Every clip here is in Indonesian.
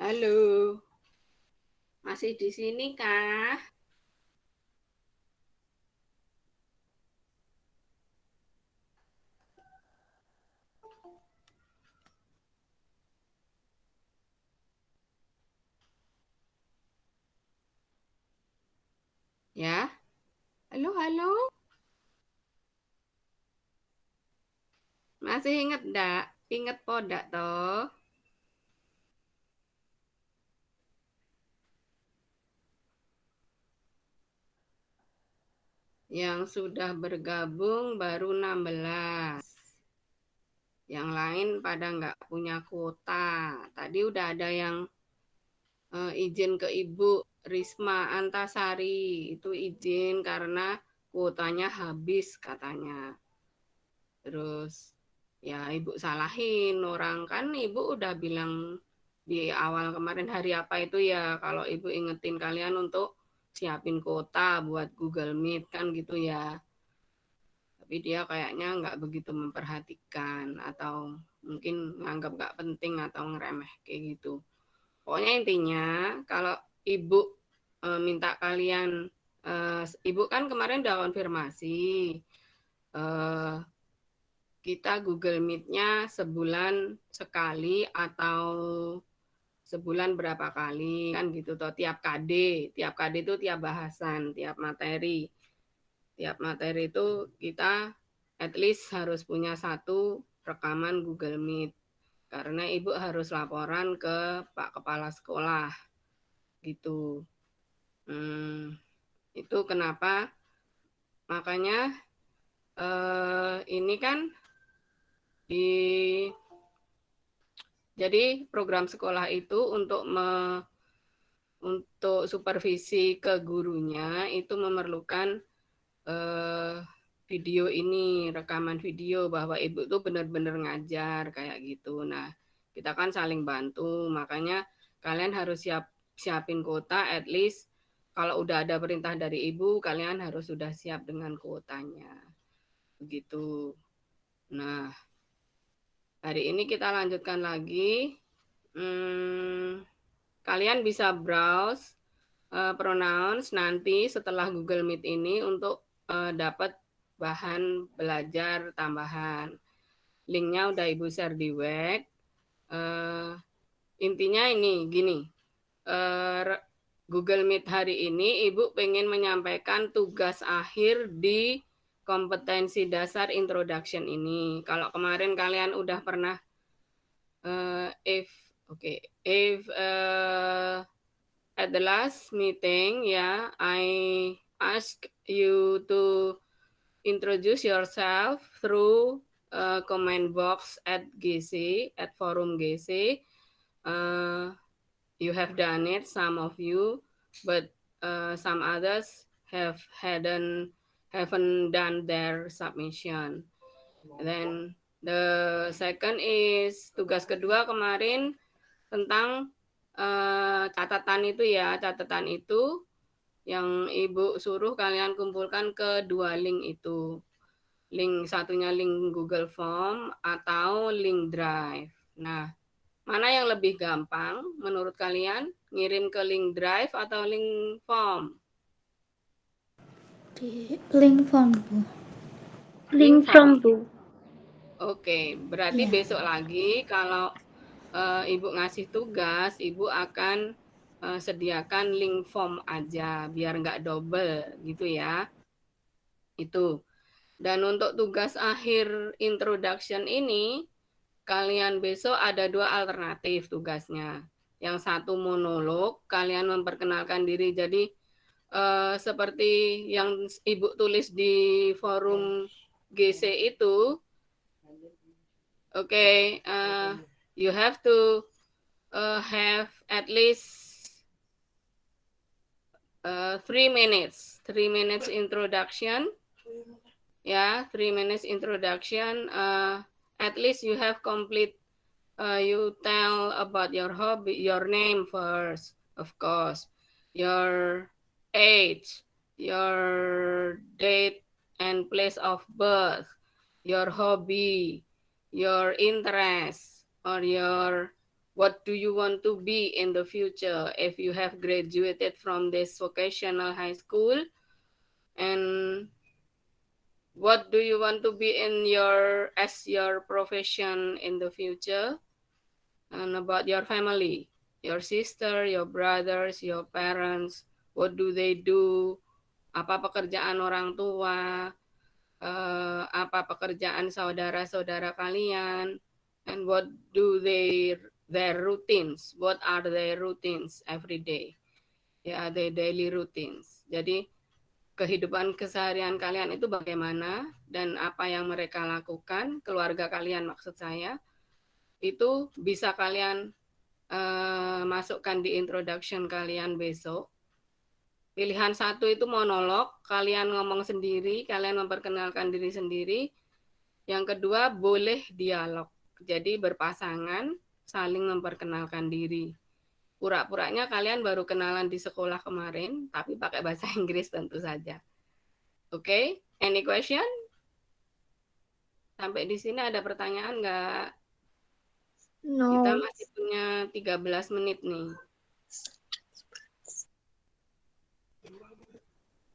Halo, masih di sini kah? Ya, halo, halo. Masih inget ndak? Inget podak toh? Yang sudah bergabung baru 16. Yang lain pada nggak punya kuota. Tadi udah ada yang izin ke Ibu Risma Antasari. Itu izin karena kuotanya habis katanya. Terus ya ibu salahin orang kan ibu udah bilang di awal kemarin hari apa itu ya kalau ibu ingetin kalian untuk siapin kuota buat Google Meet kan gitu ya. Tapi dia kayaknya nggak begitu memperhatikan atau mungkin nganggap nggak penting atau ngeremeh kayak gitu. Pokoknya intinya kalau ibu minta kalian, ibu kan kemarin udah konfirmasi eh, kita Google Meet-nya sebulan sekali atau sebulan berapa kali kan gitu toh tiap KD itu tiap bahasan, tiap materi itu kita at least harus punya satu rekaman Google Meet karena ibu harus laporan ke Pak Kepala Sekolah gitu. Hmm, itu kenapa makanya ini kan di jadi program sekolah itu untuk supervisi ke gurunya itu memerlukan eh, video ini, rekaman video bahwa ibu tuh benar-benar ngajar kayak gitu. Nah, kita kan saling bantu, makanya kalian harus siapin kuota at least kalau udah ada perintah dari ibu, kalian harus sudah siap dengan kuotanya. Begitu. Nah, hari ini kita lanjutkan lagi. Hmm, kalian bisa browse pronouns nanti setelah Google Meet ini untuk dapat bahan belajar tambahan. Linknya udah Ibu share di web. Eh, intinya ini gini, Google Meet hari ini Ibu pengen menyampaikan tugas akhir di kompetensi dasar introduction ini. Kalau kemarin kalian udah pernah if at the last meeting, yeah, I ask you to introduce yourself through comment box at GC, at forum GC. You have done it, some of you, but some others haven't done their submission. Then the second is tugas kedua kemarin tentang catatan itu ya, catatan itu yang Ibu suruh kalian kumpulkan ke dua link itu. Link satunya link Google Form atau link Drive. Nah, mana yang lebih gampang menurut kalian? Ngirim ke link Drive atau link Form? Di link form, Bu. Link form. Bu. Oke, berarti besok lagi kalau Ibu ngasih tugas, Ibu akan sediakan link form aja biar nggak double gitu ya. Itu. Dan untuk tugas akhir introduction ini, kalian besok ada dua alternatif tugasnya. Yang satu monolog, kalian memperkenalkan diri. Jadi seperti yang Ibu tulis di forum GC itu, okay, you have to have at least 3 minutes. 3 minutes introduction. Yeah, 3 minutes introduction. At least you have complete. You tell about your hobby, your name first, of course, your age, your date and place of birth, your hobby, your interest, or your What do you want to be in the future if you have graduated from this vocational high school? And what do you want to be in your profession in the future? And about your family, your sister, your brothers, your parents, what do they do? Apa pekerjaan orang tua? Apa pekerjaan saudara-saudara kalian? And what do their routines? What are their routines every day? Ya, their daily routines. Jadi kehidupan keseharian kalian itu bagaimana dan apa yang mereka lakukan, keluarga kalian maksud saya, itu bisa kalian masukkan di introduction kalian besok. Pilihan satu itu monolog, kalian ngomong sendiri, kalian memperkenalkan diri sendiri. Yang kedua boleh dialog, jadi berpasangan, saling memperkenalkan diri. Pura-puranya kalian baru kenalan di sekolah kemarin, tapi pakai bahasa Inggris tentu saja. Oke, any question? Sampai di sini ada pertanyaan nggak? Kita No. masih punya 13 menit nih.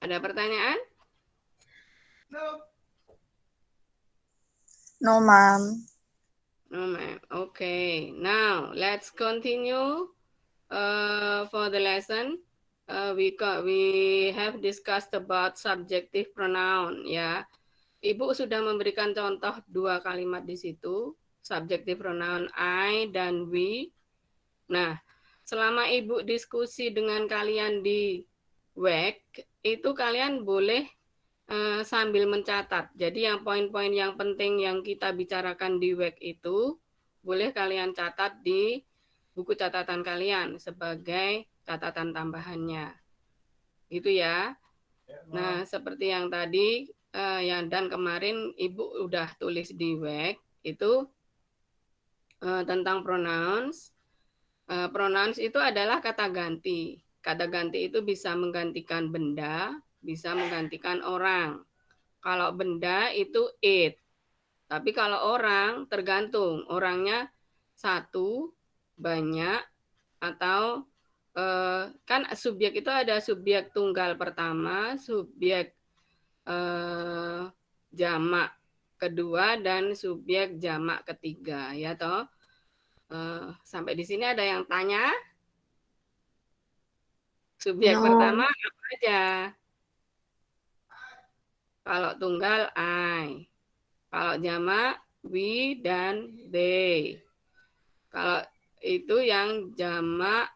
Ada pertanyaan? No, ma'am. No, ma'am. Okay, now let's continue for the lesson. We have discussed about subjective pronoun, ya. Ibu sudah memberikan contoh 2 kalimat di situ, subjective pronoun I dan we. Nah, selama Ibu diskusi dengan kalian di WEC, itu kalian boleh sambil mencatat. Jadi yang poin-poin yang penting yang kita bicarakan di WEC itu, boleh kalian catat di buku catatan kalian sebagai catatan tambahannya. Gitu ya. Nah, seperti yang tadi yang dan kemarin Ibu udah tulis di WEC itu tentang pronouns. Pronouns itu adalah kata ganti. Kata ganti itu bisa menggantikan benda, bisa menggantikan orang. Kalau benda itu it. Tapi kalau orang tergantung. Orangnya satu, banyak, atau kan subjek itu ada subjek tunggal pertama, subjek jamak kedua, dan subjek jamak ketiga, ya toh. Sampai di sini ada yang tanya? Subjek No. pertama apa aja? Kalau tunggal I. Kalau jamak we dan they. Kalau itu yang jamak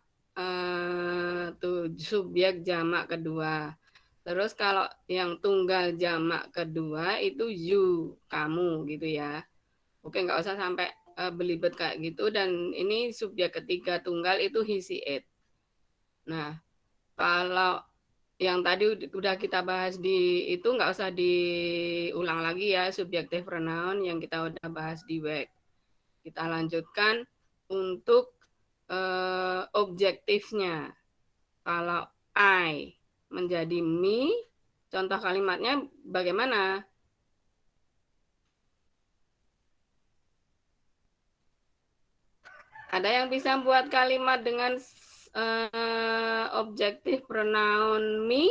subjek jamak kedua. Terus kalau yang tunggal jamak kedua itu you, kamu gitu ya. Oke, nggak usah sampai belibet kayak gitu. Dan ini subjek ketiga tunggal itu he, she, it. Nah, kalau yang tadi udah kita bahas di itu nggak usah diulang lagi ya, subjektif pronoun yang kita udah bahas di WEC. Kita lanjutkan untuk objektifnya. Kalau I menjadi me, contoh kalimatnya bagaimana? Ada yang bisa buat kalimat dengan objektif pronoun me?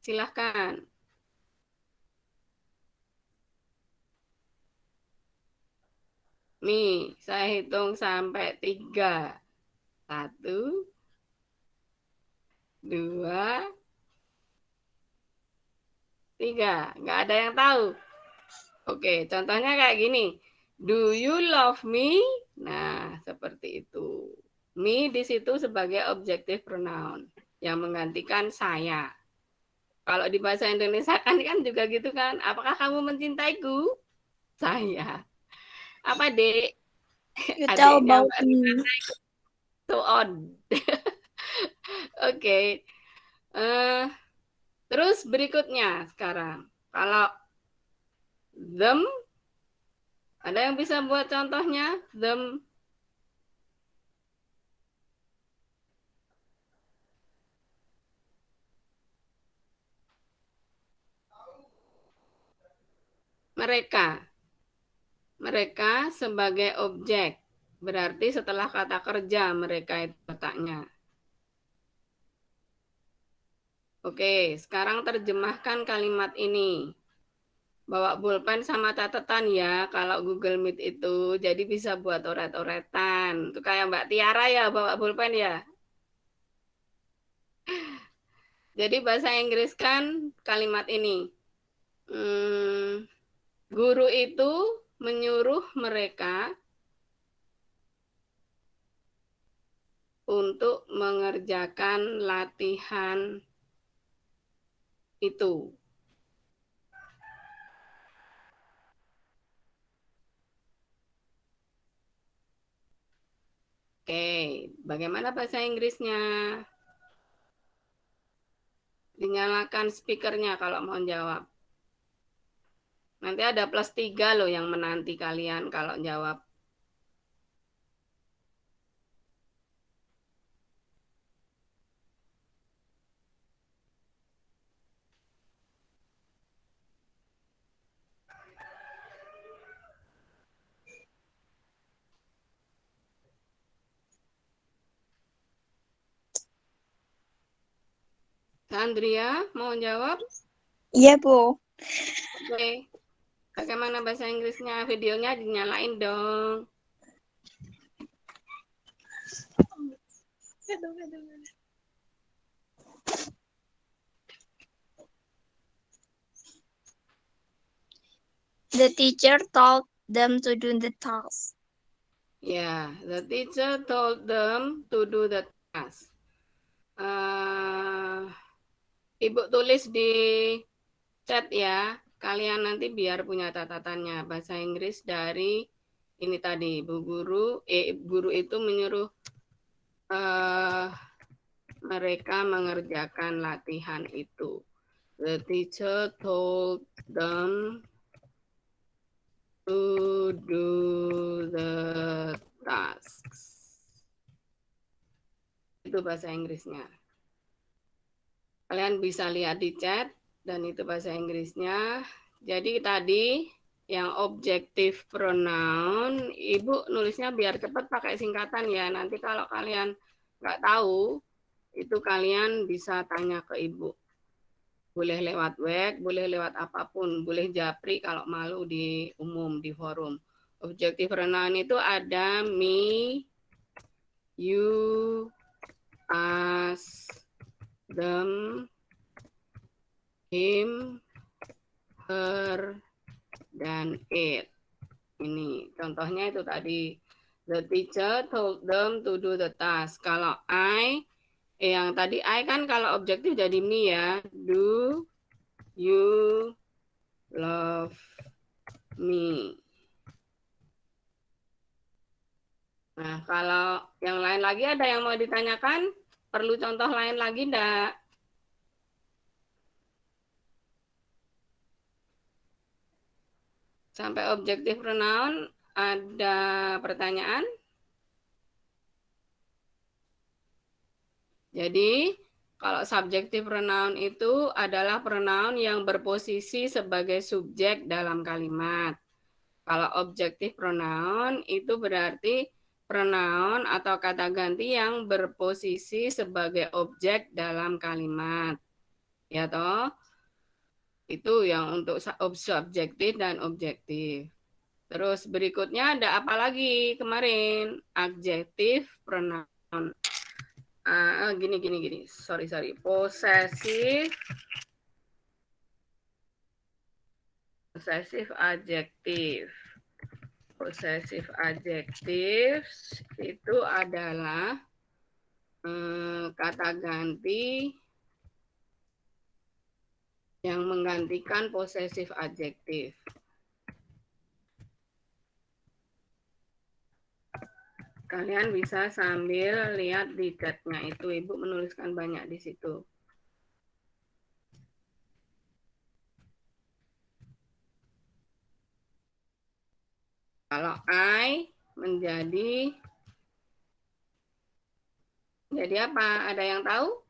Silahkan. Me, saya hitung sampai 3. 1, 2, 3. Nggak ada yang tahu. Oke, contohnya kayak gini. Do you love me? Nah, seperti itu. Me di situ sebagai objektif pronoun yang menggantikan saya. Kalau di bahasa Indonesia kan juga gitu kan. Apakah kamu mencintaiku? Saya. Apa, Dek? You tell Adiknya about Mbak me. Rina so on. Oke. Terus berikutnya sekarang. Kalau them, ada yang bisa buat contohnya? Them. Mereka. Mereka sebagai objek. Berarti setelah kata kerja mereka itu letaknya. Oke, sekarang terjemahkan kalimat ini. Bawa pulpen sama catatan ya kalau Google Meet itu. Jadi bisa buat oret-oretan. Itu kayak Mbak Tiara ya bawa pulpen ya. Jadi bahasa Inggris kan kalimat ini. Guru itu menyuruh mereka untuk mengerjakan latihan itu. Oke, bagaimana bahasa Inggrisnya? Dinyalakan speakernya kalau mau jawab. Nanti ada +3 loh yang menanti kalian kalau jawab. Sandria mau jawab? Iya, Bu. Oke. Bagaimana bahasa Inggrisnya? Videonya dinyalain dong. The teacher told them to do the task. Yeah, the teacher told them to do the task. Ibu tulis di chat ya. Kalian nanti biar punya catatannya. Bahasa Inggris dari ini tadi, Bu Guru. Guru itu menyuruh mereka mengerjakan latihan itu. The teacher told them to do the tasks. Itu bahasa Inggrisnya. Kalian bisa lihat di chat dan itu bahasa Inggrisnya. Jadi tadi yang objektif pronoun, Ibu nulisnya biar cepat pakai singkatan ya. Nanti kalau kalian nggak tahu, itu kalian bisa tanya ke Ibu. Boleh lewat web, boleh lewat apapun, boleh japri kalau malu di umum, di forum. Objektif pronoun itu ada me, you, us, them, him, her, dan it. Ini contohnya itu tadi. The teacher told them to do the task. Kalau yang tadi I kan kalau objektif jadi me ya. Do you love me? Nah, kalau yang lain lagi ada yang mau ditanyakan? Perlu contoh lain lagi enggak? Sampai objektif pronoun ada pertanyaan? Jadi, kalau subjektif pronoun itu adalah pronoun yang berposisi sebagai subjek dalam kalimat. Kalau objektif pronoun itu berarti pronoun atau kata ganti yang berposisi sebagai objek dalam kalimat. Ya toh? Itu yang untuk subjektif dan objektif. Terus berikutnya ada apa lagi kemarin? Adjektif pronoun. Gini. Sorry. Possessive adjektif. Possessive adjektif itu adalah kata ganti yang menggantikan possessive adjektif. Kalian bisa sambil lihat di chatnya itu, Ibu menuliskan banyak di situ. Kalau I menjadi apa? Ada yang tahu?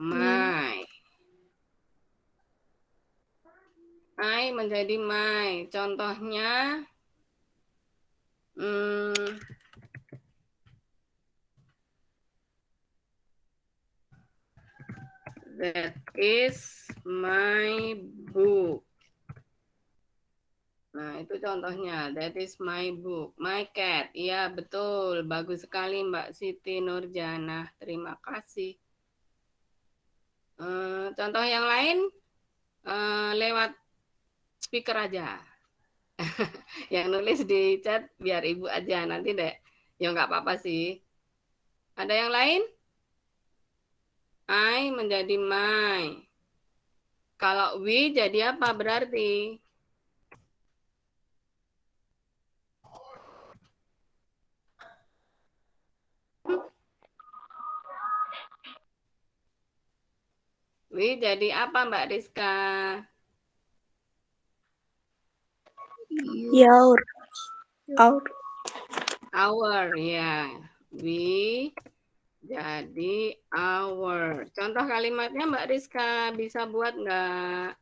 My. I menjadi my. Contohnya, that is my book. Nah, itu contohnya. That is my book. My cat. Iya, betul. Bagus sekali Mbak Siti Nurjana. Terima kasih. Contoh yang lain lewat speaker aja. Yang nulis di chat biar Ibu aja. Nanti deh. Ya nggak apa-apa sih. Ada yang lain? I menjadi my. Kalau we jadi apa berarti? We jadi apa Mbak Rizka? Your. Our. Our, ya. We jadi our. Contoh kalimatnya Mbak Rizka bisa buat nggak?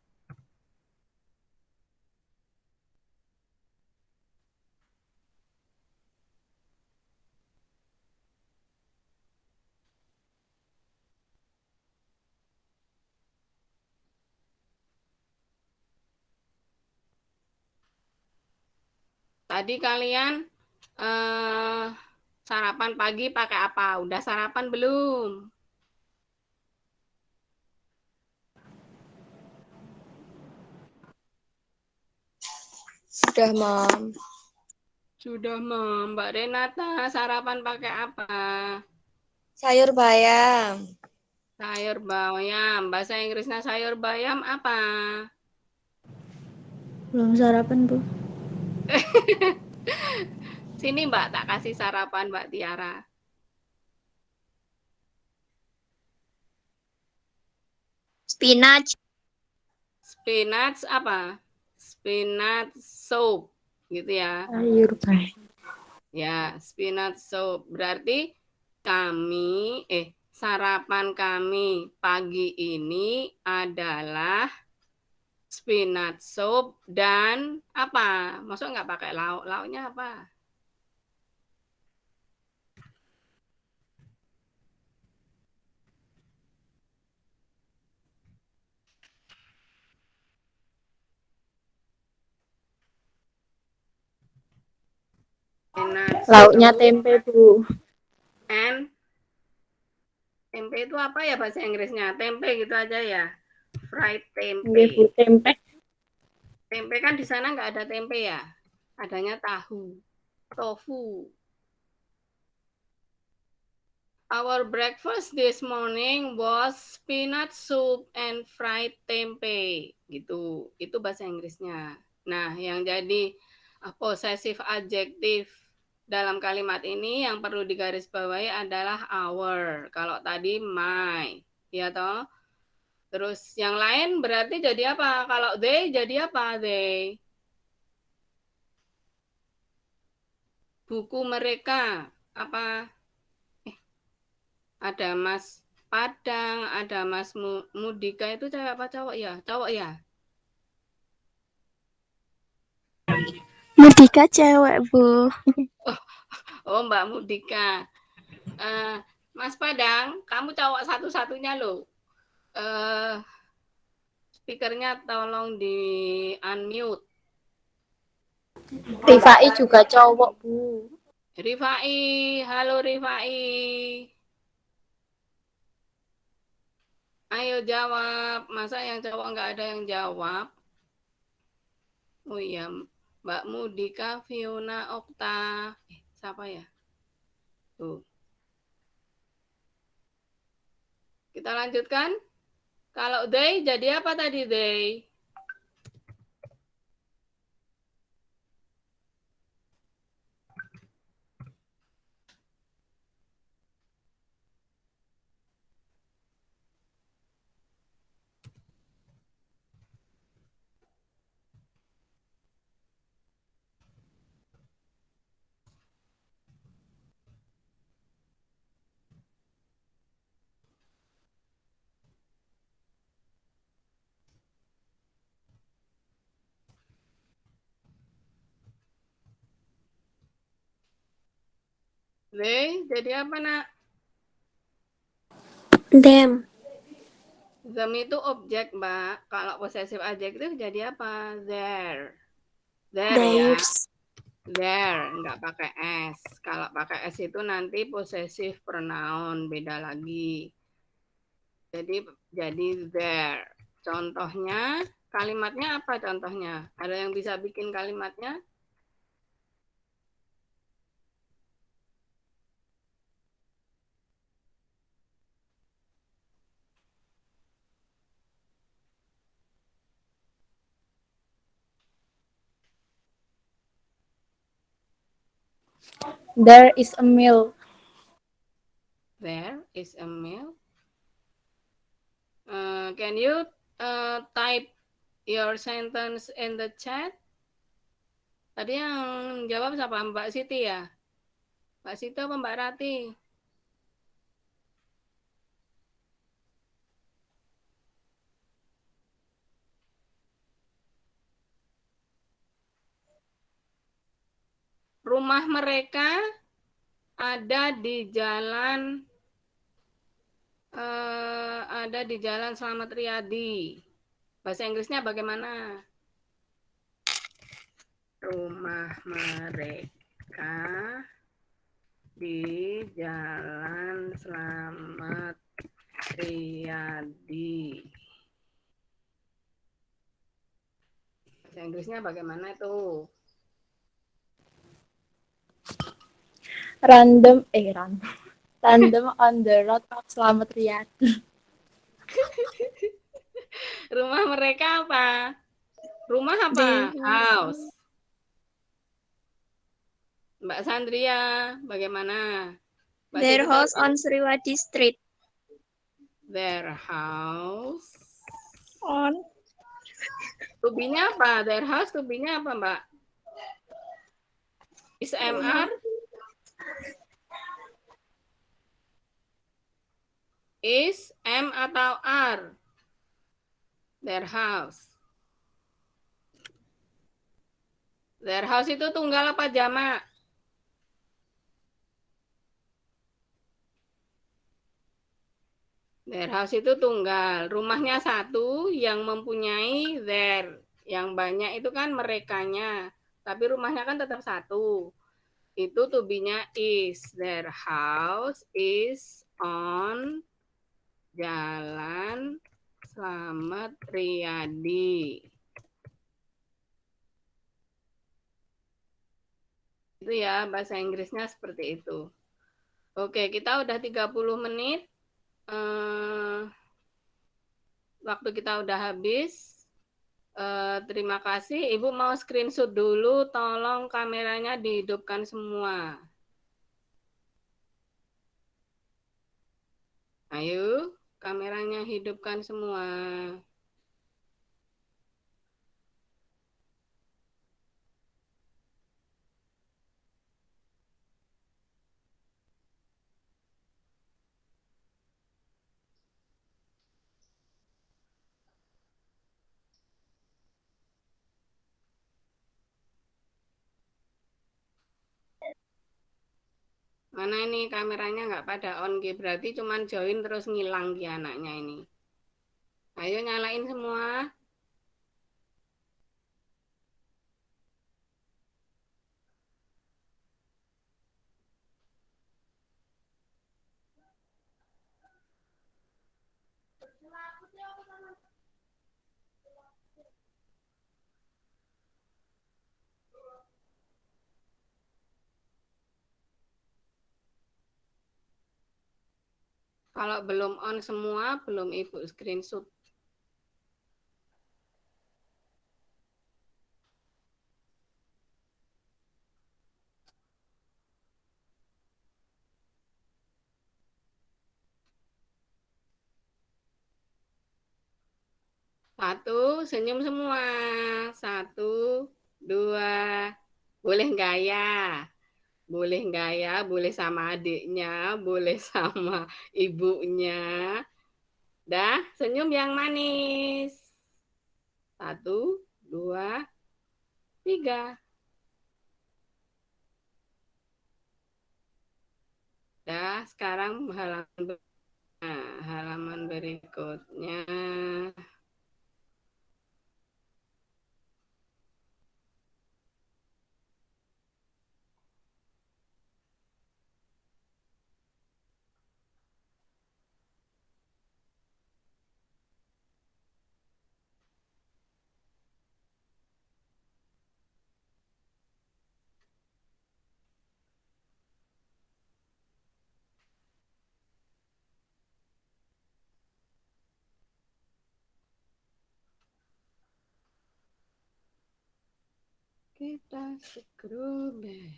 Tadi kalian sarapan pagi pakai apa? Udah sarapan belum? Sudah, Mom. Sudah, Mom. Mbak Renata sarapan pakai apa? Sayur bayam. Sayur bayam. Bahasa Inggrisnya sayur bayam apa? Belum sarapan, Bu. Sini Mbak, tak kasih sarapan Mbak Tiara. Spinach. Spinach apa? Spinach soup, gitu ya. Sayur bayam. Ya, spinach soup. Berarti sarapan kami pagi ini adalah spinach soup dan apa? Maksud nggak pakai lauk? Lauknya apa? Spinach Lauknya soup tempe, Bu. and tempe itu apa ya bahasa Inggrisnya? Tempe gitu aja ya. Fried Nggih, Bu, tempe. tempe. Tempe kan di sana nggak ada tempe ya. Adanya tahu, tofu. Our breakfast this morning was spinach soup and fried tempe. Gitu. Itu bahasa Inggrisnya. Nah, yang jadi possessive adjective dalam kalimat ini yang perlu digarisbawahi adalah our. Kalau tadi my, ya toh? Terus yang lain berarti jadi apa? Kalau they jadi apa? They. Buku mereka apa? Ada Mas Padang, ada Mas Mudika itu cewek apa cowok ya? Cowok ya? Mudika cewek, Bu. Oh, Mbak Mudika. Mas Padang, kamu cowok satu-satunya loh. Speakernya tolong di unmute. Rifai juga cowok, Bu. Rifai, halo Rifai. Ayo jawab. Masa yang cowok nggak ada yang jawab? Oh iya, Mbak Mudika, Fiona, Okta. Siapa ya? Tuh. Kita lanjutkan. Kalau they jadi apa tadi they? They jadi apa, Nak? Them. Them itu objek, Mbak. Kalau possessive adjective jadi apa? There. There ya. Theirs. There, nggak pakai S. Kalau pakai S itu nanti possessive pronoun, beda lagi. Jadi there. Contohnya, kalimatnya apa contohnya? Ada yang bisa bikin kalimatnya? There is a meal. There is a meal. Can you type your sentence in the chat? Tadi yang jawab siapa? Mbak Siti ya? Mbak Siti apa Mbak Rati? Rumah mereka ada di jalan Slamet Riyadi. Bahasa Inggrisnya bagaimana? Rumah mereka di Jalan Slamet Riyadi. Bahasa Inggrisnya bagaimana itu? Random on the road of Slamet Riyadi. Rumah mereka apa? Rumah apa? House. Mbak Sandria, bagaimana? Mbak Their Siti house tahu? on Sriwadi Street. Their house. On. Tubinya apa? Their house tubinya apa, Mbak? Is MR? Is M atau R? Their house. Their house itu tunggal apa jamak? Their house itu tunggal. Rumahnya satu yang mempunyai their. Yang banyak itu kan merekanya. Tapi rumahnya kan tetap satu. Itu tubinya is. Their house is on Jalan Slamet Riyadi. Itu ya, bahasa Inggrisnya seperti itu. Oke, kita udah 30 menit. Waktu kita udah habis. Terima kasih. Ibu mau screenshot dulu. Tolong kameranya dihidupkan semua. Ayo, kameranya hidupkan semua. Mana ini kameranya nggak pada on, berarti cuman join terus ngilang anaknya ini. Ayo nyalain semua. Kalau belum on semua, belum Ibu screenshot. Satu, senyum semua. Satu, dua. Boleh gaya. Boleh gaya, boleh sama adiknya, boleh sama ibunya. Dah, senyum yang manis. Satu, dua, tiga. Ya, sekarang halaman berikutnya. Kita scroll back.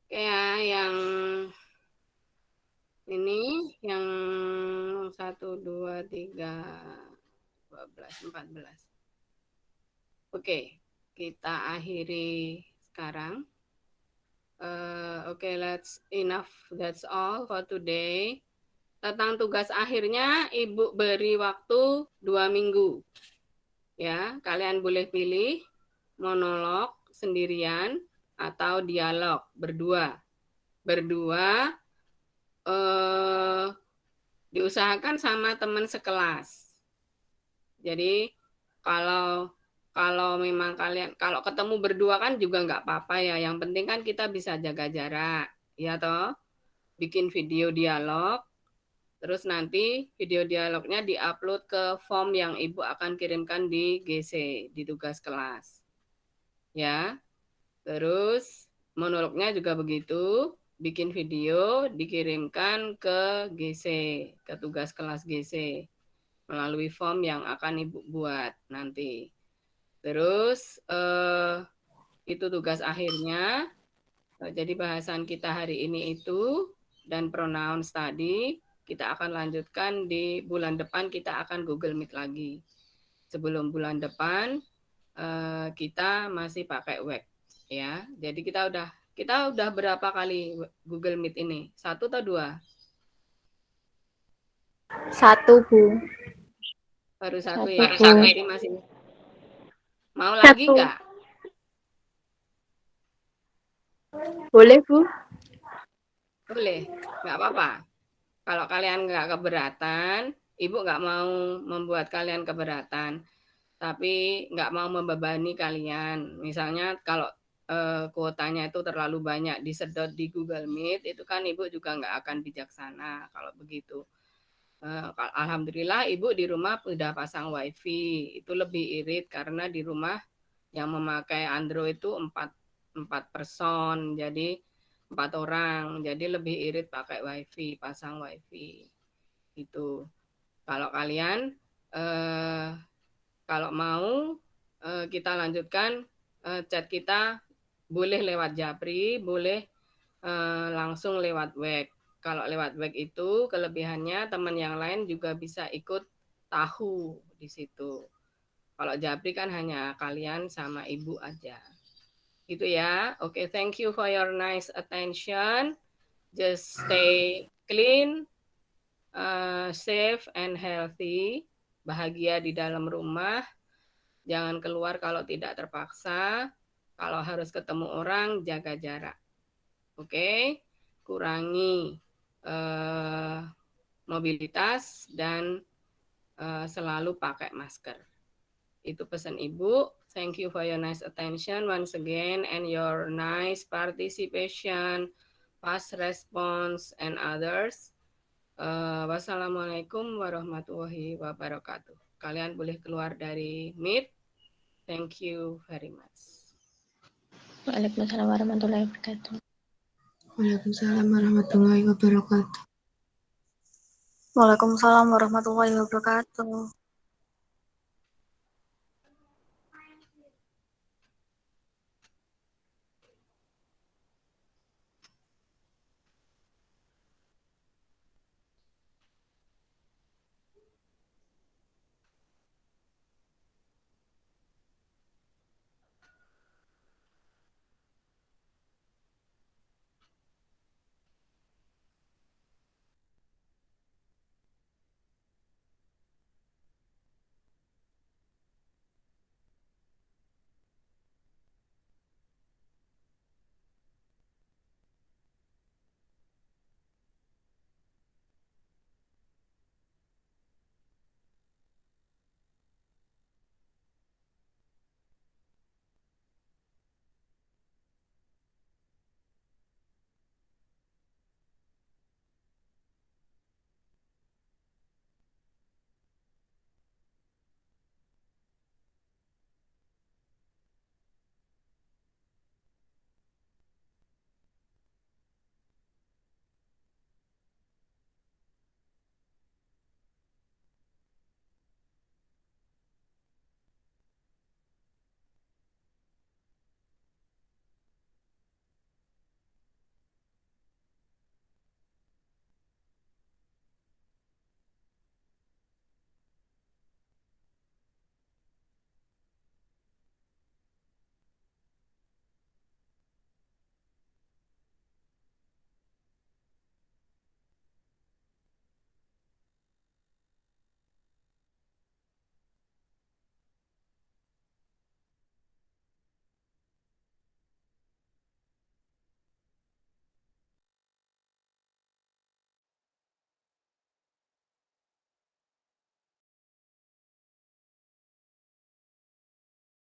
Oke ya, yang ini yang 1, 2, 3, 12, 14. Oke, kita akhiri sekarang. Oke, enough. That's all for today. Tentang tugas akhirnya, Ibu beri waktu 2 minggu. Ya, kalian boleh pilih monolog sendirian atau dialog berdua. Berdua diusahakan sama teman sekelas. Jadi kalau memang kalian kalau ketemu berdua kan juga nggak apa-apa ya. Yang penting kan kita bisa jaga jarak, ya toh. Bikin video dialog. Terus nanti video dialognya diupload ke form yang Ibu akan kirimkan di GC, di tugas kelas. Ya. Terus monolognya juga begitu, bikin video, dikirimkan ke GC, ke tugas kelas GC, melalui form yang akan Ibu buat nanti. Terus itu tugas akhirnya. Jadi bahasan kita hari ini itu, dan pronouns tadi, kita akan lanjutkan di bulan depan, kita akan Google Meet lagi. Sebelum bulan depan, kita masih pakai web. Ya, jadi kita udah berapa kali Google Meet ini? 1 atau 2? 1, Bu. Baru 1 1, ya. Bu. Berarti masih mau lagi 1. nggak? Boleh, Bu? Boleh, nggak apa-apa. Kalau kalian nggak keberatan, Ibu nggak mau membuat kalian keberatan, tapi nggak mau membebani kalian. Misalnya kalau kuotanya itu terlalu banyak disedot di Google Meet, itu kan Ibu juga nggak akan bijaksana kalau begitu. Alhamdulillah Ibu di rumah sudah pasang WiFi, itu lebih irit karena di rumah yang memakai Android itu 4 person, jadi 4 orang, jadi lebih irit pakai WiFi, pasang WiFi. Itu. Kalau kalian kalau mau kita lanjutkan chat kita, boleh lewat Japri, boleh langsung lewat WeChat. Kalau lewat WeChat itu kelebihannya teman yang lain juga bisa ikut tahu di situ. Kalau Japri kan hanya kalian sama Ibu aja. Gitu ya. Oke, thank you for your nice attention. Just stay clean, safe and healthy. Bahagia di dalam rumah. Jangan keluar kalau tidak terpaksa. Kalau harus ketemu orang, jaga jarak. Oke, kurangi mobilitas dan selalu pakai masker. Itu pesan Ibu. Thank you for your nice attention once again and your nice participation, fast response, and others. Wassalamualaikum warahmatullahi wabarakatuh. Kalian boleh keluar dari Meet. Thank you very much. Waalaikumsalam warahmatullahi wabarakatuh. Waalaikumsalam warahmatullahi wabarakatuh. Waalaikumsalam warahmatullahi wabarakatuh.